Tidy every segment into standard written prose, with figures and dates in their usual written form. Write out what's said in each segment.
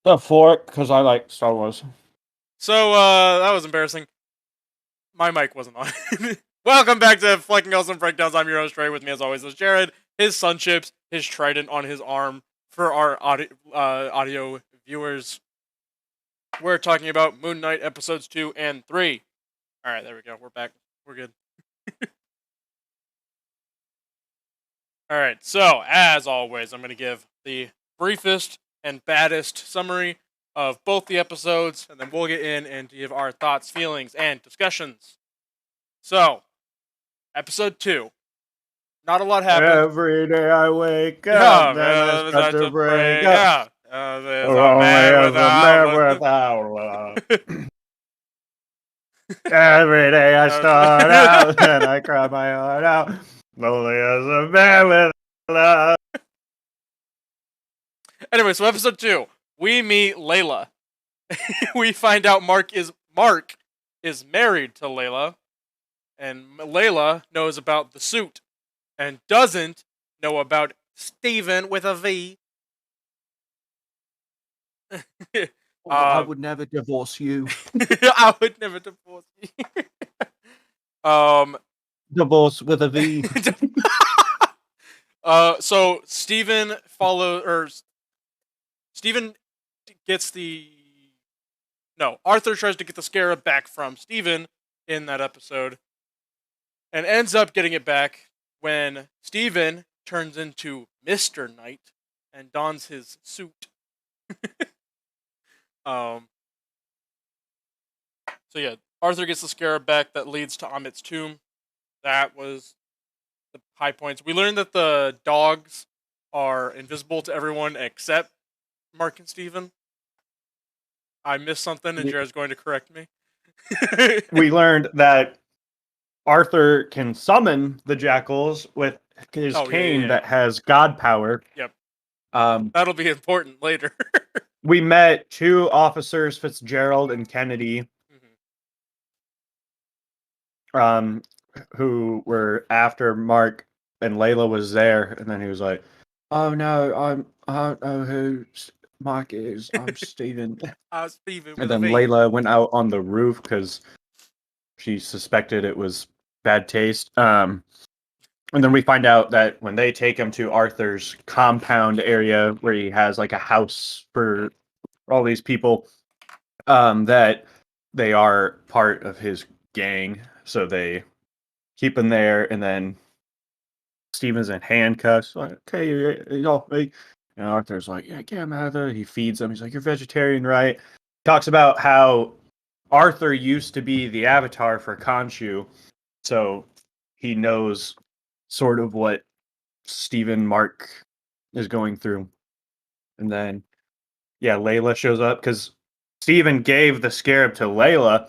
The fork, because I like Star Wars. So, that was embarrassing. My mic wasn't on. Welcome back to Flecking Hallsome Breakdowns. I'm your host, Trey. With me, as always, is Jared. His sun chips, his trident on his arm. For our audio viewers, we're talking about Moonknight episodes 2 and 3. Alright, there we go. We're back. We're good. Alright, so, as always, I'm going to give the briefest and baddest summary of both the episodes, and then we'll get in and give our thoughts, feelings, and discussions. So, episode 2. Not a lot happened. Every day I wake up, then I start to break up. There's a man without love. Every day I start out, then I cry my heart out. Lonely as a man with love. Anyway, so episode 2, we meet Layla. We find out Mark is married to Layla, and Layla knows about the suit, and doesn't know about Steven with a V. I would never divorce you. I would never divorce you. Divorce with a V. So Steven gets Arthur tries to get the scarab back from Steven in that episode, and ends up getting it back when Steven turns into Mr. Knight and dons his suit. So yeah, Arthur gets the scarab back. That leads to Amit's tomb. That was the high points. We learned that the dogs are invisible to everyone except Mark and Steven. I missed something, and Jared's going to correct me. We learned that Arthur can summon the jackals with his cane that has god power. Yep. That'll be important later. We met 2 officers, Fitzgerald and Kennedy, who were after Mark, and Layla was there, and then he was like, "Oh no, I don't know who Mark is. I'm Steven." Steven. And then Layla went out on the roof because she suspected it was bad taste. And then we find out that when they take him to Arthur's compound area where he has like a house for all these people, that they are part of his gang. So they keep him there, and then Steven's in handcuffs. Like, okay, and Arthur's like, yeah, get him out of there. He feeds him. He's like, you're vegetarian, right? Talks about how Arthur used to be the avatar for Khonshu, so he knows sort of what Steven Mark is going through. And then, yeah, Layla shows up because Steven gave the scarab to Layla,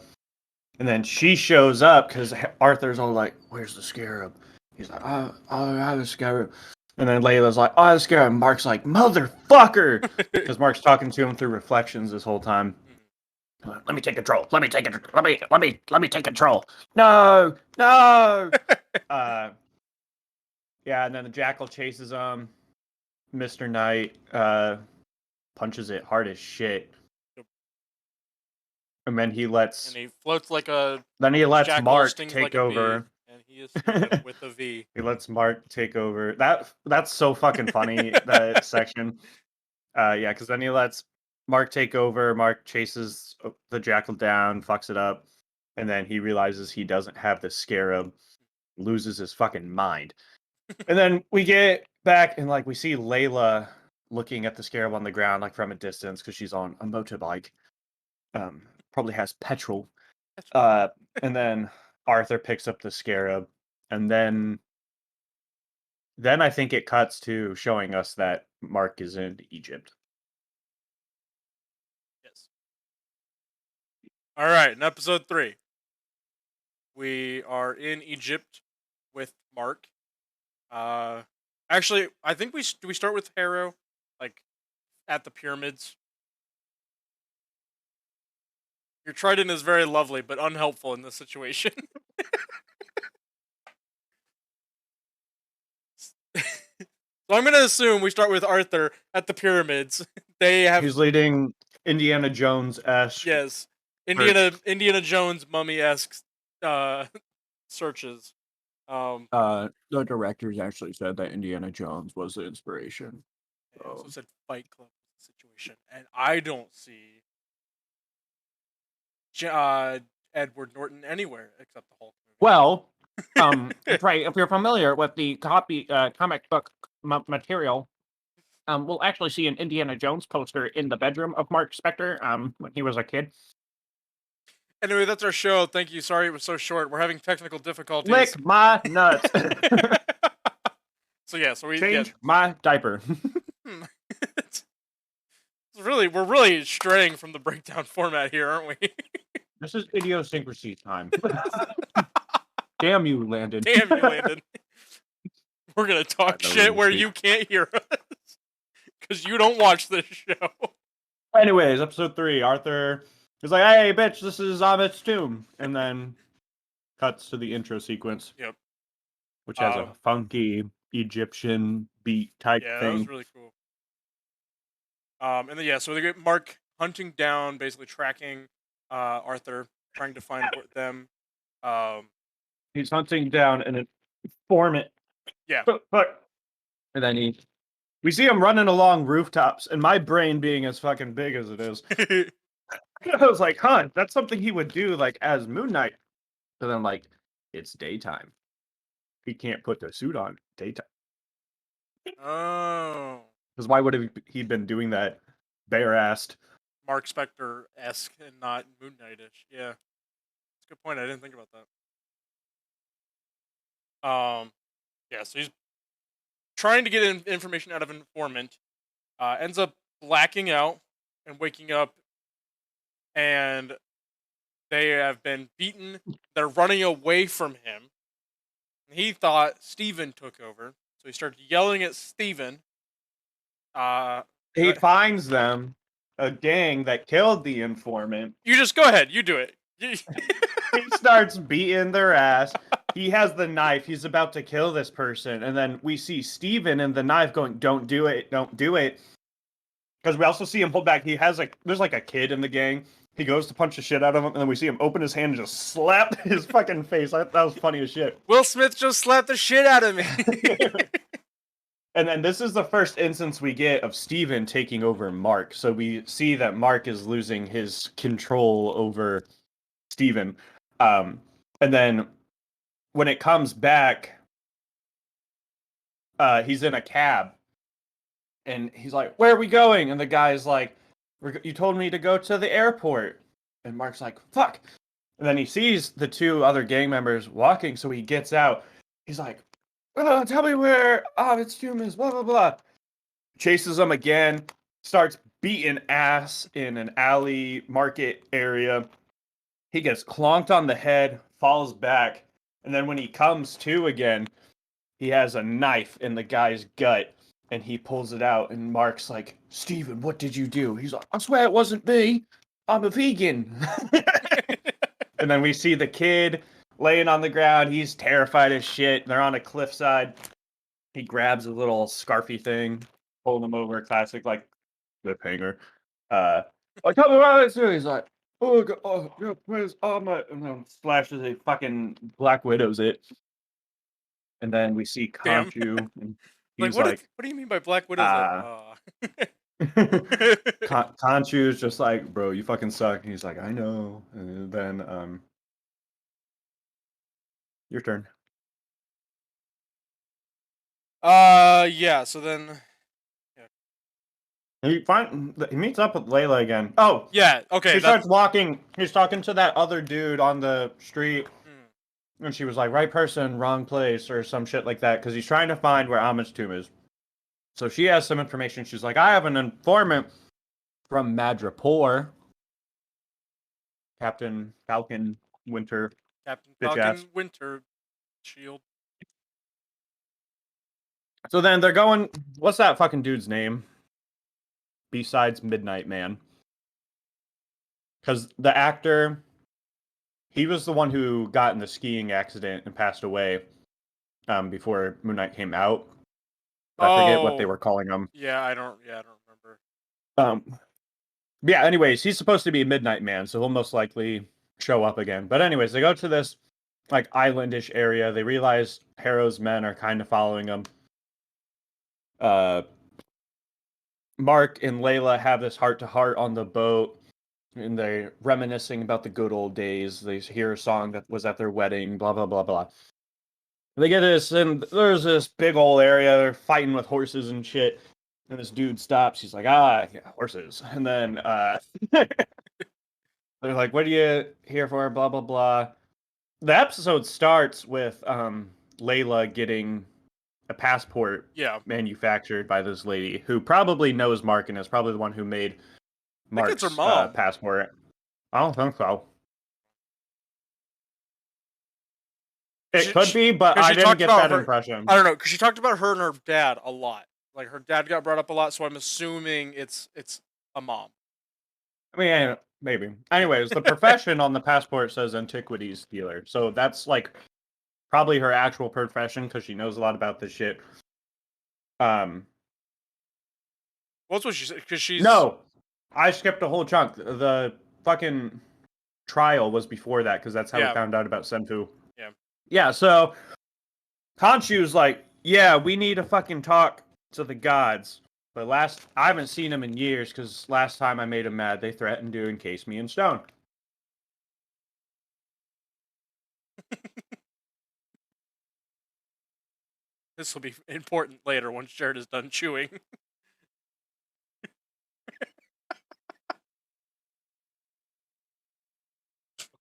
and then she shows up because Arthur's all like, where's the scarab? He's like, oh, I have a scarab. And then Layla's like, oh, I have a scarab. And Mark's like, motherfucker! Because Mark's talking to him through reflections this whole time. Let me take control. Let me take control. No. Yeah, and then the jackal chases him. Mr. Knight punches it hard as shit. And then he floats like a. Then he lets Mark take over. And he is with a V. He lets Mark take over. That's so fucking funny, that section. Yeah, because then he lets Mark take over. Mark chases the jackal down, fucks it up, and then he realizes he doesn't have the scarab, loses his fucking mind. And then we get back and we see Layla looking at the scarab on the ground, like from a distance, because she's on a motorbike. Probably has petrol. And then Arthur picks up the scarab, and then I think it cuts to showing us that Mark is in Egypt. Yes. All right, in episode 3, we are in Egypt with Mark. Actually, I think we start with Harrow, like at the pyramids. Your trident is very lovely, but unhelpful in this situation. So I'm gonna assume we start with Arthur at the pyramids. He's leading Indiana Jones-esque. Yes, Indiana Jones mummy-esque searches. The directors actually said that Indiana Jones was the inspiration. They also said Fight Club situation, and I don't see Edward Norton anywhere except the Hulk movie. Well, Trey, if you're familiar with the comic book material, we'll actually see an Indiana Jones poster in the bedroom of Mark Spector when he was a kid. Anyway, that's our show. Thank you. Sorry it was so short. We're having technical difficulties. Lick my nuts. So we change my diaper. We're really straying from the breakdown format here, aren't we? This is idiosyncrasy time. Damn you, Landon. Damn you, Landon. We're gonna talk shit where you can't hear us because you don't watch this show. Anyways, episode 3, Arthur is like, "Hey, bitch, this is Amit's tomb," and then cuts to the intro sequence. Yep. Which has a funky Egyptian beat type thing. Yeah, that was really cool. And then so they get Mark hunting down, basically tracking Arthur, trying to find them. He's hunting down an informant. Yeah. And then we see him running along rooftops, and my brain being as fucking big as it is, I was like, huh, that's something he would do, like, as Moonknight. So then, like, it's daytime. He can't put the suit on daytime. Oh. Because why would he been doing that bare-assed? Mark Spector-esque and not Moon Knight-ish. Yeah. That's a good point. I didn't think about that. So he's trying to get information out of an informant. Ends up blacking out and waking up, and they have been beaten. They're running away from him. He thought Steven took over, so he started yelling at Steven. He finds them, a gang that killed the informant. You just go ahead. You do it. He starts beating their ass. He has the knife. He's about to kill this person. And then we see Steven and the knife going, "Don't do it. Don't do it." Because we also see him hold back. There's like a kid in the gang. He goes to punch the shit out of him, and then we see him open his hand and just slap his fucking face. That was funny as shit. Will Smith just slapped the shit out of me. And then this is the first instance we get of Steven taking over Mark. So we see that Mark is losing his control over Steven. And then when it comes back, he's in a cab. And he's like, "Where are we going?" And the guy's like, "You told me to go to the airport." And Mark's like, "Fuck." And then he sees the 2 other gang members walking, so he gets out. He's like, "Tell me where Ovid's tomb is, blah, blah, blah." Chases them again, starts beating ass in an alley market area. He gets clonked on the head, falls back, and then when he comes to again, he has a knife in the guy's gut. And he pulls it out, and Mark's like, "Steven, what did you do?" He's like, "I swear it wasn't me. I'm a vegan." And then we see the kid laying on the ground. He's terrified as shit. They're on a cliffside. He grabs a little scarfy thing, pulling him over. Classic, like, cliffhanger. Like, "Tell me what it's doing." He's like, "Oh, where's Ahmed?" And then flashes a fucking Black Widow's it. And then we see Khonshu, and he's what do you mean by Black Widow's Khonshu's just like, "Bro, you fucking suck." And he's like, "I know." And then your turn. So then He meets up with Layla again. Oh, Yeah, okay. he starts walking. He's talking to that other dude on the street, and she was like, "Right person, wrong place," or some shit like that, because he's trying to find where Amit's tomb is. So she has some information. She's like, "I have an informant from Madripoor, Captain Falcon Winter, Captain bitch Falcon ass." Winter Shield. So then they're going. What's that fucking dude's name? Besides Midnight Man, because the actor, he was the one who got in the skiing accident and passed away before Moonknight came out. I forget what they were calling him. Yeah, I don't remember. Yeah, anyways, he's supposed to be Midnight Man, so he'll most likely show up again. But anyways, they go to this like islandish area. They realize Harrow's men are kind of following them. Mark and Layla have this heart-to-heart on the boat, and they're reminiscing about the good old days. They hear a song that was at their wedding, blah, blah, blah, blah. They get this, and there's this big old area. They're fighting with horses and shit. And this dude stops. He's like, yeah, horses. And then they're like, what are you here for? Blah, blah, blah. The episode starts with Layla getting a passport manufactured by this lady who probably knows Mark and is probably the one who made Mark's passport. I don't think so. It could be, but I didn't get that impression. I don't know, because she talked about her and her dad a lot. Like, her dad got brought up a lot, so I'm assuming it's a mom. I mean, maybe. Anyways, the profession on the passport says antiquities dealer, so that's like probably her actual profession because she knows a lot about this shit. What's what she said? Because she's no, I skipped a whole chunk. The fucking trial was before that because that's how we found out about Senfu. Yeah. So Khonshu's like, yeah, we need to fucking talk to the gods. But I haven't seen them in years because last time I made them mad, they threatened to encase me in stone. This will be important later once Jared is done chewing.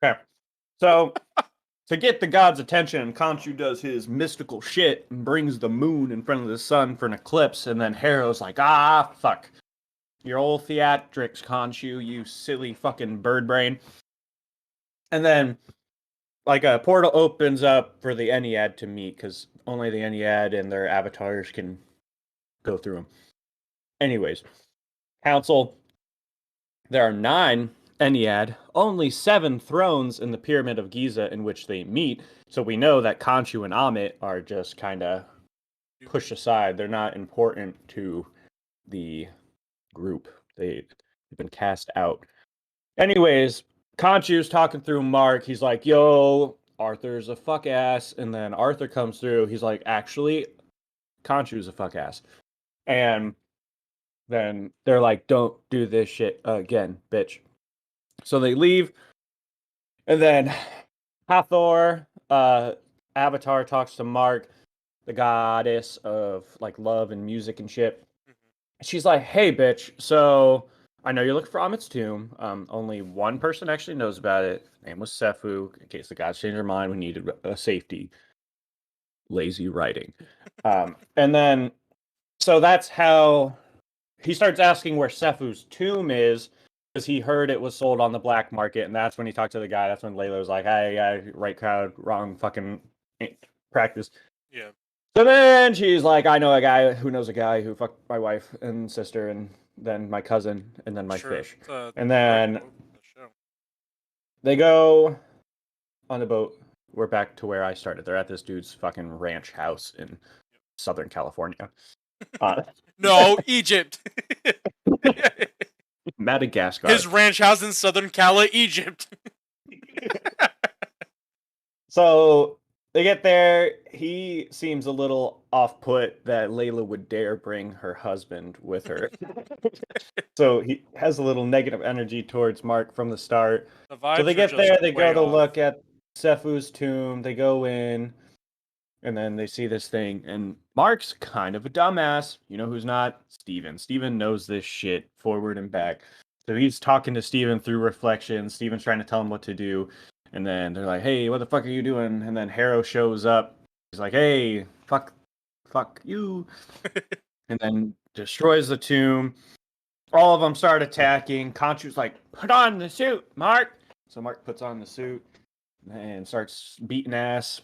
Okay. So to get the gods' attention, Khonshu does his mystical shit and brings the moon in front of the sun for an eclipse, and then Harrow's like, fuck. Your old theatrics, Khonshu, you silly fucking bird brain. And then, like, a portal opens up for the Ennead to meet, because only the Ennead and their avatars can go through them. Anyways, Council, there are 9 Ennead, only 7 thrones in the Pyramid of Giza in which they meet, so we know that Khonshu and Amit are just kind of pushed aside. They're not important to the group. They've been cast out. Anyways, Khonshu's talking through Mark. He's like, yo, Arthur's a fuck ass. And then Arthur comes through. He's like, actually, Khonshu's a fuck ass. And then they're like, don't do this shit again, bitch. So they leave. And then Hathor, Avatar, talks to Mark, the goddess of like love and music and shit. She's like, hey, bitch, so I know you're looking for Amit's tomb. Only one person actually knows about it. His name was Sefu. In case the gods changed their mind, we needed a safety. Lazy writing. And then, so that's how he starts asking where Sefu's tomb is, because he heard it was sold on the black market, and that's when he talked to the guy. That's when Layla was like, hey, right crowd, wrong fucking practice. Yeah. So then she's like, I know a guy who knows a guy who fucked my wife and sister, and then my cousin, and then my fish. And then they go on the boat. We're back to where I started. They're at this dude's fucking ranch house in Southern California. No, Egypt. Madagascar. His ranch house in Southern Cali, Egypt. So they get there. He seems a little off-put that Layla would dare bring her husband with her. So he has a little negative energy towards Mark from the start. So they get there. They go to look at Sefu's tomb. They go in. And then they see this thing, and Mark's kind of a dumbass. You know who's not? Steven. Steven knows this shit forward and back. So he's talking to Steven through reflection. Steven's trying to tell him what to do. And then they're like, hey, what the fuck are you doing? And then Harrow shows up. He's like, hey, fuck you. And then destroys the tomb. All of them start attacking. Conchu's like, put on the suit, Mark. So Mark puts on the suit and starts beating ass.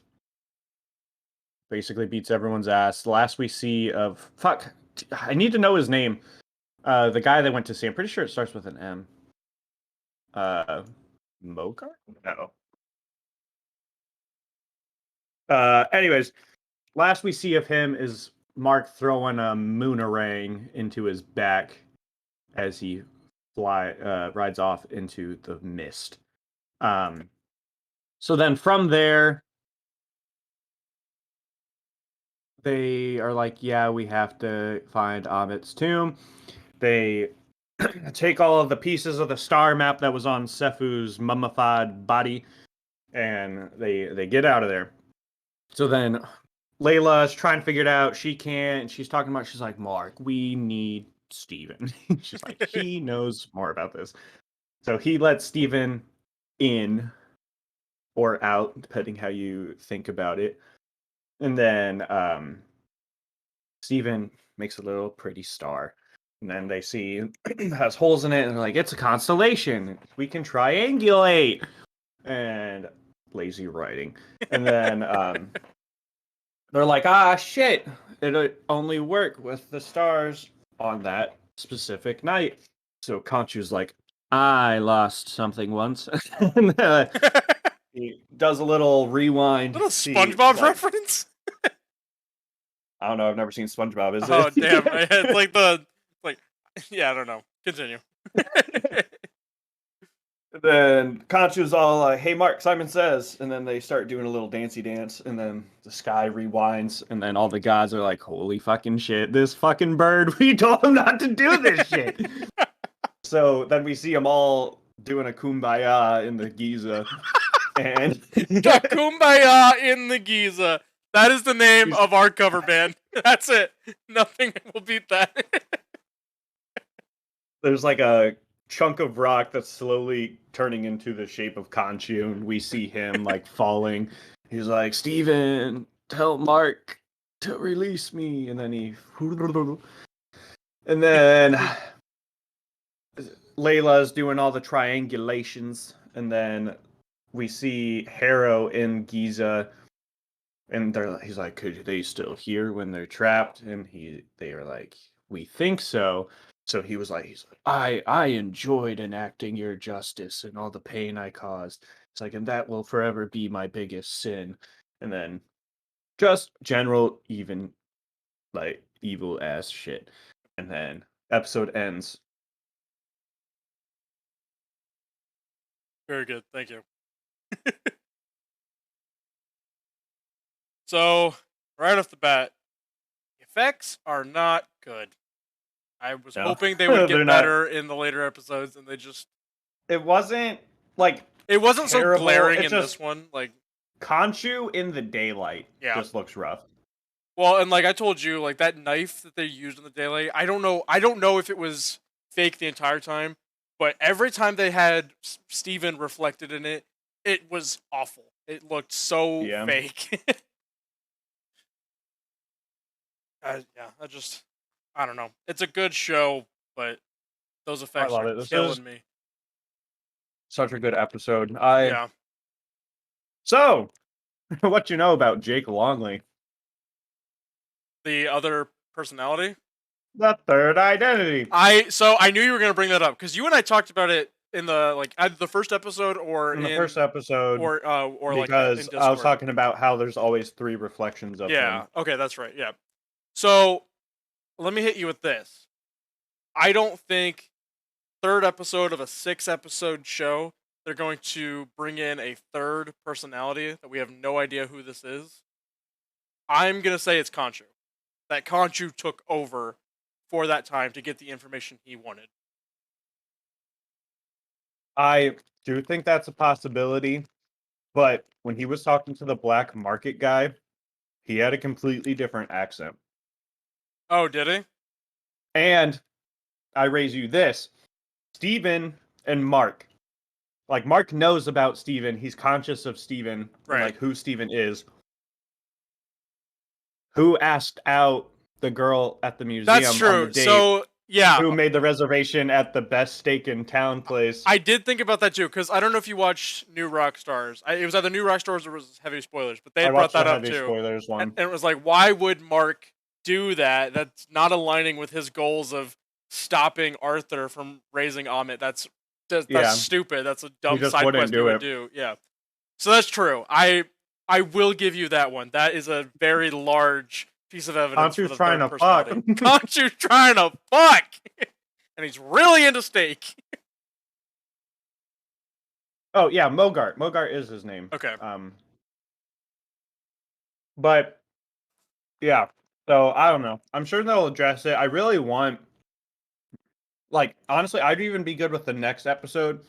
Basically beats everyone's ass. The last we see of... Fuck. I need to know his name. The guy that went to see. I'm pretty sure it starts with an M. Mokar? No. Anyways, last we see of him is Mark throwing a moonerang into his back as he rides off into the mist. So then from there, they are like, yeah, we have to find Amit's tomb. They take all of the pieces of the star map that was on Sefu's mummified body, and they get out of there. So then Layla's trying to figure it out. She can't. She's talking about, she's like, Mark, we need Steven. She's like, he knows more about this. So he lets Steven in or out, depending how you think about it. And then Steven makes a little pretty star. And then they see it has holes in it, and they're like, it's a constellation. We can triangulate. And lazy writing. And then they're like, shit. It'll only work with the stars on that specific night. So Conchu's like, I lost something once. And, he does a little rewind. Little SpongeBob reference? I don't know. I've never seen SpongeBob. Is it? Oh, damn. Yeah, I don't know. Continue. Then Conchu's all like, hey, Mark, Simon says. And then they start doing a little dancey dance. And then the sky rewinds. And then all the gods are like, holy fucking shit. This fucking bird, we told him not to do this shit. So then we see them all doing a kumbaya in the Giza. And Kumbaya in the Giza. That is the name of our cover band. That's it. Nothing will beat that. There's like a chunk of rock that's slowly turning into the shape of Conchu, and we see him like falling. He's like, Steven, tell Mark to release me. And then and then Layla's doing all the triangulations, and then we see Harrow in Giza, and he's like, could they still hear when they're trapped? And they are like, we think so. So he's like, I enjoyed enacting your justice and all the pain I caused. It's like, and that will forever be my biggest sin. And then just general evil ass shit. And then episode ends. Very good. Thank you. So, right off the bat, the effects are not good. I was hoping they would get better in the later episodes, and they just... It wasn't, like... It wasn't terrible. So glaring in this one. Like, Conchu in the daylight just looks rough. Well, and like I told you, like that knife that they used in the daylight, I don't know if it was fake the entire time, but every time they had Steven reflected in it, it was awful. It looked so fake. I don't know. It's a good show, but those effects are killing me. Such a good episode. So, what you know about Jake Longley? The other personality? The third identity. I knew you were going to bring that up, because you and I talked about it in the either the first episode or in the first episode, or because I was talking about how there's always 3 reflections of him. Yeah. Okay, that's right. Yeah. So let me hit you with this. I don't think third episode of a 6-episode show they're going to bring in a third personality that we have no idea who this is. I'm gonna say it's Conchu. That Conchu took over for that time to get the information he wanted. I do think that's a possibility, but when he was talking to the black market guy, he had a completely different accent. Oh, did he? And I raise you this: Steven and Mark. Like, Mark knows about Steven. He's conscious of Steven and Right. like who Steven is. Who asked out the girl at the museum That's on true. the date? So yeah, Who made the reservation at the best steak in town place? I did think about that too, because I don't know if you watched New Rockstars. It was either New Rockstars or it was Heavy Spoilers, but they I had brought watched the that up heavy too. spoilers one. And it was like, why would Mark do that? That's not aligning with his goals of stopping Arthur from raising Amit. That's Yeah. stupid. That's a dumb just side wouldn't quest do you would it. do. Yeah. So that's true. I will give you that one. That is a very large piece of evidence for Khonshu's the trying third to fuck. personality. Khonshu's trying to fuck, and he's really into steak. Oh yeah, Mogart. Mogart is his name. Okay. But yeah, so I don't know. I'm sure they'll address it. I really want, like, honestly, I'd even be good with the next episode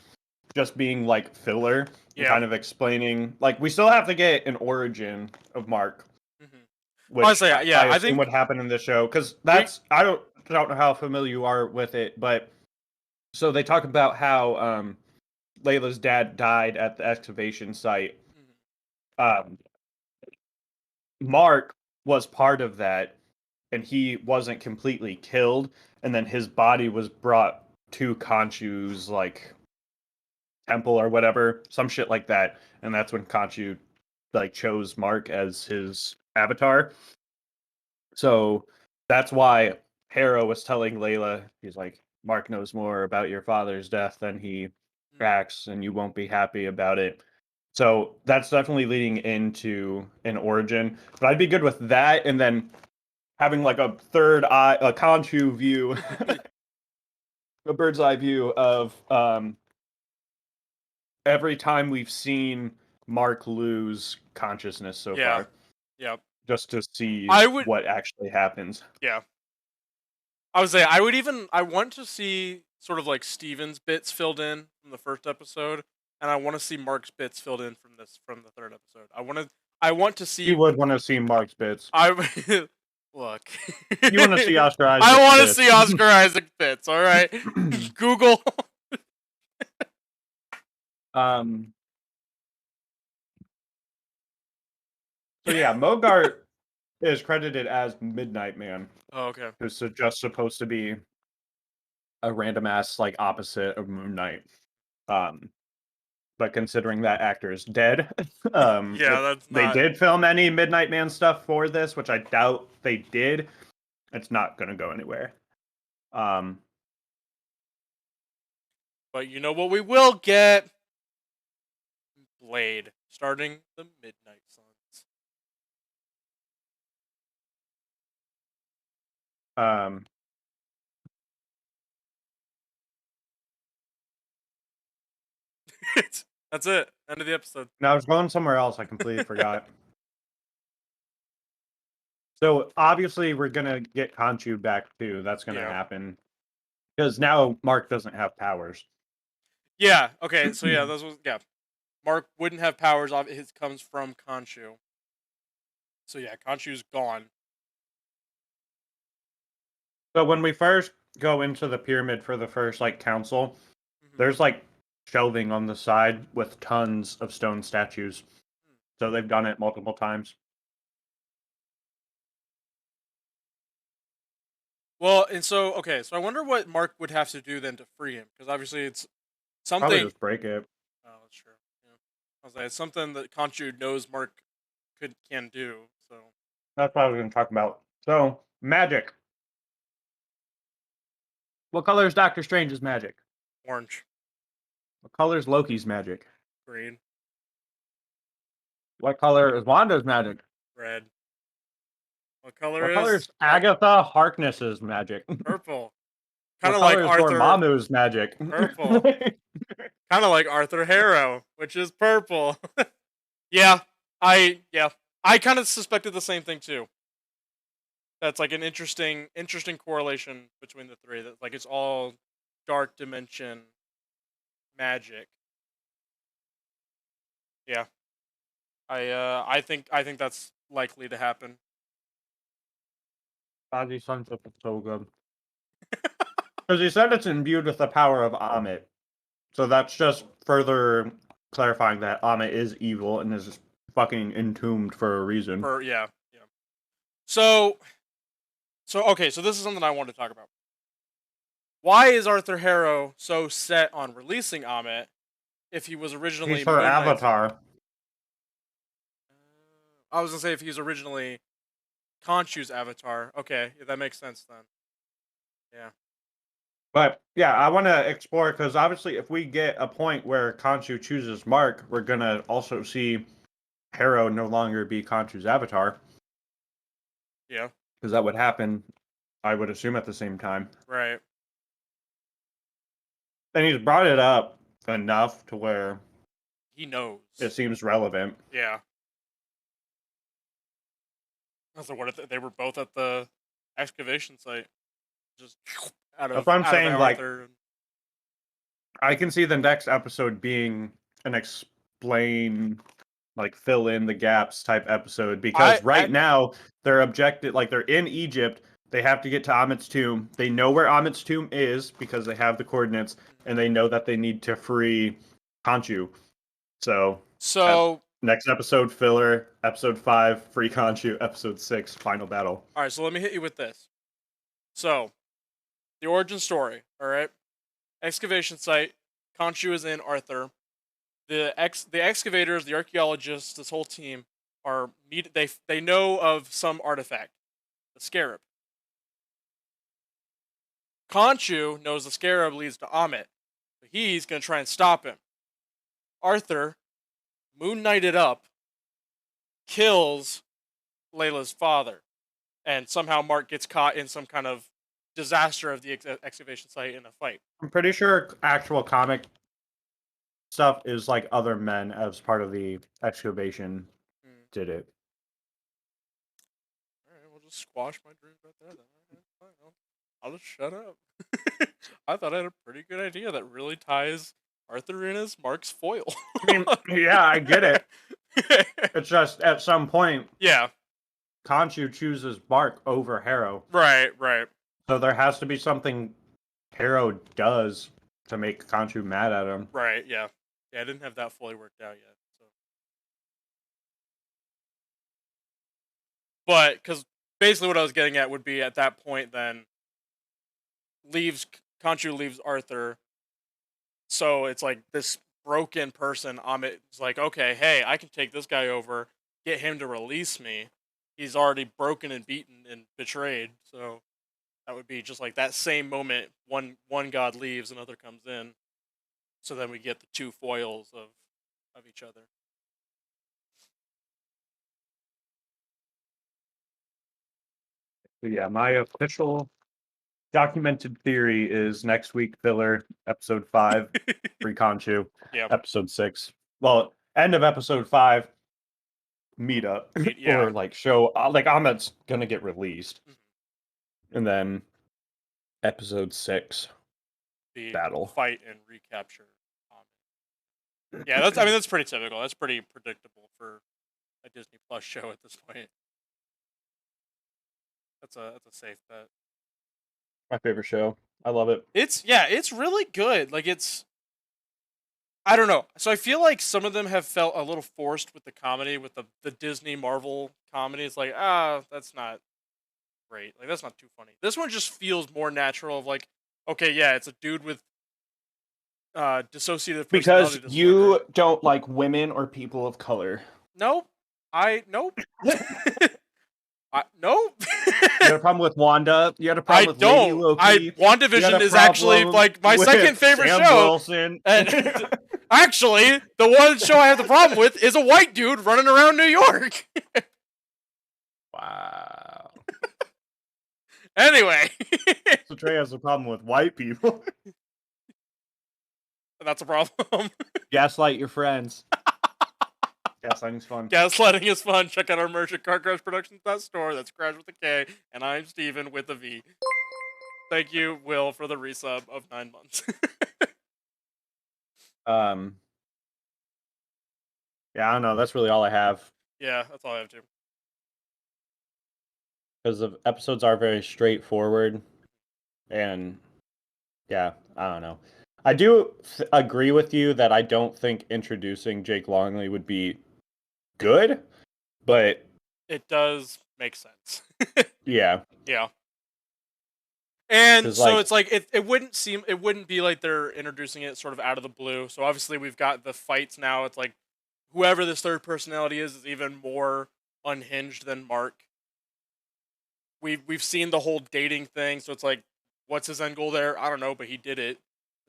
just being like filler and Yeah. kind of explaining. Like, we still have to get an origin of Mark, which Honestly, yeah, I I assume think would happen in the show, because that's I don't know how familiar you are with it, but so they talk about how Layla's dad died at the excavation site. Mark was part of that, and he wasn't completely killed, and then his body was brought to Khonshu's like temple or whatever, some shit like that, and that's when Khonshu like chose Mark as his avatar. So that's why Harrow was telling Layla, he's like, Mark knows more about your father's death than he acts, and you won't be happy about it. So that's definitely leading into an origin. But I'd be good with that, and then having like a third eye, a Khonshu view, a bird's eye view of every time we've seen Mark lose consciousness so far. Yeah. Just to see what actually happens. Yeah. I would say I want to see sort of like Steven's bits filled in from the first episode, and I want to see Mark's bits filled in from the third episode. I want to see. You would want to see Mark's bits. Look. You want to see Oscar Isaac. I want to see Oscar Isaac bits. All right, Google. So yeah, Mogart is credited as Midnight Man. Oh, okay. Who's just supposed to be a random ass like opposite of Moonknight. But considering that actor is dead, yeah, that's they did film any Midnight Man stuff for this, which I doubt they did. It's not gonna go anywhere. But you know what we will get? Blade starting the Midnight Suns. That's it. End of the episode. No, I was going somewhere else. I completely forgot. So obviously we're gonna get Khonshu back too. That's gonna happen because now Mark doesn't have powers. Yeah. Okay. So yeah, Mark wouldn't have powers. His comes from Khonshu. So yeah, Khonshu's gone. So when we first go into the pyramid for the first like council, there's like shelving on the side with tons of stone statues. So they've done it multiple times. Well, and so okay, so I wonder what Mark would have to do then to free him, because obviously it's something. Probably just break it. Oh, that's true. Yeah, I was like, it's something that Khonshu knows Mark can do. So that's what I was going to talk about. So magic. What color is Doctor Strange's magic? Orange. What color is Loki's magic? Green. What color is Wanda's magic? Red. What color is Agatha Harkness's magic? Purple. Kind of like Arthur Dormammu's magic. Purple. Kind of like Arthur Harrow, which is purple. I kind of suspected the same thing too. That's like an interesting correlation between the three. That like it's all dark dimension magic. Yeah. I think that's likely to happen. Kazi's sonship is so good. Because he said it's imbued with the power of Amit. So that's just further clarifying that Amit is evil and is fucking entombed for a reason. Yeah. So okay, so this is something I wanted to talk about. Why is Arthur Harrow so set on releasing Amit if he was originally He's her Moonknight's- avatar. I was gonna say if he was originally Khonshu's avatar. Okay, yeah, that makes sense then. Yeah. But yeah, I want to explore because obviously, if we get a point where Khonshu chooses Mark, we're gonna also see Harrow no longer be Khonshu's avatar. Yeah. Because that would happen, I would assume, at the same time. Right. And he's brought it up enough to where He knows. it seems relevant. Yeah. So what if they were both at the excavation site? Just out of That's what I'm saying, like, Arthur. I can see the next episode being an explain, like, fill in the gaps type episode. Because now, they're objected, like, they're in Egypt. They have to get to Amit's tomb. They know where Amit's tomb is because they have the coordinates. And they know that they need to free Khonshu. So next episode, filler. Episode 5, free Khonshu. Episode 6, final battle. All right, so let me hit you with this. So, the origin story, all right? Excavation site, Khonshu is in Arthur. The excavators, the archaeologists, this whole team they know of some artifact, the scarab. Khonshu knows the scarab leads to Amit, but he's going to try and stop him. Arthur, Moonknighted up, kills Layla's father, and somehow Mark gets caught in some kind of disaster of the excavation site in a fight. I'm pretty sure actual comic stuff is like other men as part of the excavation did it. Alright, we'll just squash my dreams right there then. Fine, I'll just shut up. I thought I had a pretty good idea that really ties Arthur in as Mark's foil. I mean, yeah, I get it. It's just at some point, yeah, Khonshu chooses Mark over Harrow. Right. So there has to be something Harrow does to make Khonshu mad at him. Right, yeah. Yeah, I didn't have that fully worked out yet. So. But, because basically what I was getting at would be at that point then, Khonshu leaves Arthur, so it's like this broken person, Amit's like, okay, hey, I can take this guy over, get him to release me. He's already broken and beaten and betrayed, so that would be just like that same moment, one god leaves, another comes in. So then we get the two foils of each other. So yeah, my official documented theory is next week filler, episode 5, free Khonshu. Yeah. Episode 6. Well, end of episode 5, meetup. Yeah. Or like show, like Amit's gonna get released. And then episode 6, the battle. Fight and recapture. Yeah, that's pretty typical. That's pretty predictable for a Disney Plus show at this point. That's a safe bet. My favorite show. I love it. It's really good. Like I don't know. So I feel like some of them have felt a little forced with the comedy, with the Disney Marvel comedy. It's like, that's not great. Like that's not too funny. This one just feels more natural of like, okay, yeah, it's a dude with dissociative personality Because disorder. you don't like women or people of color. Nope. Nope. Nope. You had a problem with Wanda. You had a problem with Lady Loki. WandaVision is actually like my second favorite Sam show. Wilson. And actually, the one show I have the problem with is a white dude running around New York. Wow. Anyway. So Trey has a problem with white people. That's a problem. Gaslight your friends. Gaslighting's fun. Gaslighting is fun. Check out our merch at carcrashproductions.store. That's Krash with a K. And I'm Steven with a V. Thank you, Will, for the resub of 9 months. Yeah, I don't know. That's really all I have. Yeah, that's all I have too. because the episodes are very straightforward, and yeah, I don't know. I do agree with you that I don't think introducing Jake Longley would be good, but It does make sense. yeah, Yeah. And because so like it's like it wouldn't be like they're introducing it sort of out of the blue. So obviously we've got the fights now. It's like whoever this third personality is even more unhinged than Mark. We've seen the whole dating thing, so it's like, what's his end goal there? I don't know, but he did it.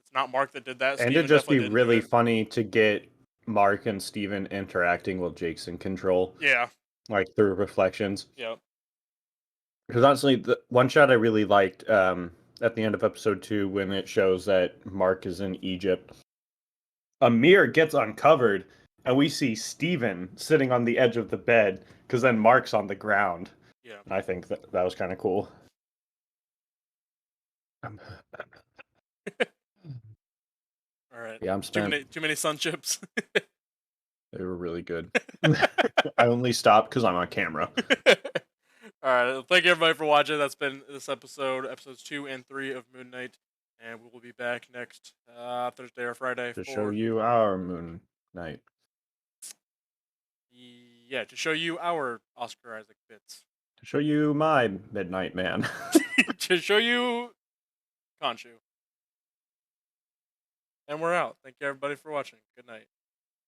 It's not Mark that did that. and it'd Steven just be definitely didn't do really it. funny to get Mark and Steven interacting while Jake's in control, Yeah. like through reflections. Yeah. Because honestly, the one shot I really liked at the end of episode 2 when it shows that Mark is in Egypt, a mirror gets uncovered, and we see Steven sitting on the edge of the bed because then Mark's on the ground. Yeah. And I think that was kind of cool. All right. Yeah, I'm spent. Too many sun chips. They were really good. I only stopped because I'm on camera. All right. Well, thank you everybody for watching. That's been this episodes 2 and 3 of Moonknight, and we will be back next Thursday or Friday To for show you our Moon Knight. to show you our Oscar Isaac bits. To show you my Midnight Man. To show you Khonshu. And we're out. Thank you everybody for watching. Good night.